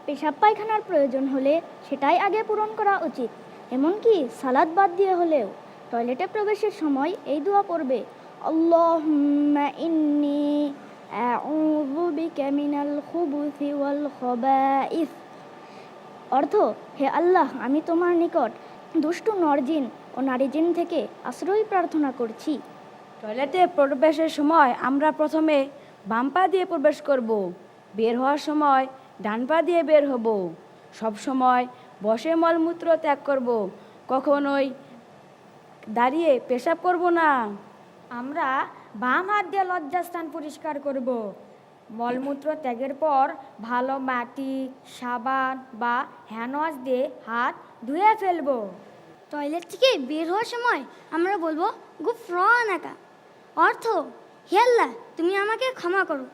পেশাব পায়খানার প্রয়োজন হলে সেটাই আগে পূরণ করা উচিত। এমনকি সালাত বাদ দিয়ে হলেও টয়লেটে প্রবেশের সময় এই দোয়া পড়বে, আল্লাহুম্মা ইন্নী আউযু বিকা মিনাল খুবুসি ওয়াল খাবাইস। অর্থ, হে আল্লাহ, আমি তোমার নিকট দুষ্টু নরজিন ও নারী জিন থেকে আশ্রয় প্রার্থনা করছি। টয়লেটে প্রবেশের সময় আমরা প্রথমে বাম পা দিয়ে প্রবেশ করব, বের হওয়ার সময় ডান পা দিয়ে বের হব। সব সময় বসে মলমূত্র ত্যাগ করব, কখনোই দাঁড়িয়ে পেশাব করব না। আমরা বাম হাত দিয়ে লজ্জাস্থান পরিষ্কার করব। মলমূত্র ত্যাগের পর ভালো মাটি, সাবান বা হ্যান্ডওয়াশ দিয়ে হাত ধুয়ে ফেলবো। টয়লেট থেকে বের হওয়ার সময় আমরা বলবো গুফরানাকা, অর্থ, হে আল্লাহ, তুমি আমাকে ক্ষমা করো।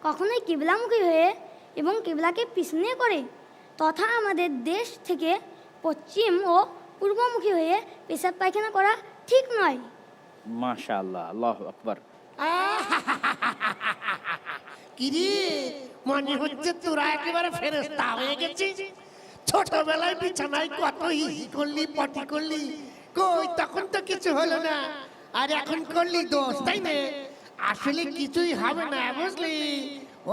কখনোই কিবলামুখী হয়ে এবং কিবলাকে পিছনে করে তথা আমাদের দেশ থেকে পশ্চিম ও পূর্বমুখী হয়ে পেশাব পায়খানা করা ঠিক নয়। মাশাআল্লাহ, আল্লাহু আকবার। কিরে, মনে হচ্ছে তোরা একেবারে ফেরেশতা হয়ে গেছিস। ছোটবেলায় বিছানায় কত হিহি করলি, পটি করলি, কই তখন তো কিছু হলো না, আর এখন করলি দোষ, তাই না? আসলে কিছুই হবে না, বুঝলি?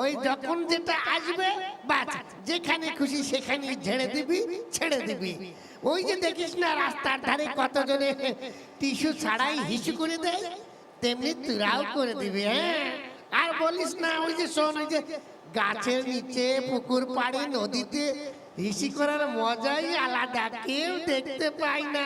ওই যখন যেটা আসবে বাস যেখানে খুশি সেখানে ঝেড়ে দিবি, ছেড়ে দিবি। ওই যে দেখিস না রাস্তার ধারে কতজনে টিস্যু ছাড়াই হিসু করে দেয়, তেমনি তোরাও করে দিবি। হ্যাঁ, আর বলিস না, ওই যে শোন, ওই যে গাছের নিচে, পুকুর পাড়ে, নদীতে হিসি করার মজাই আলাদা, কেউ দেখতে পায় না।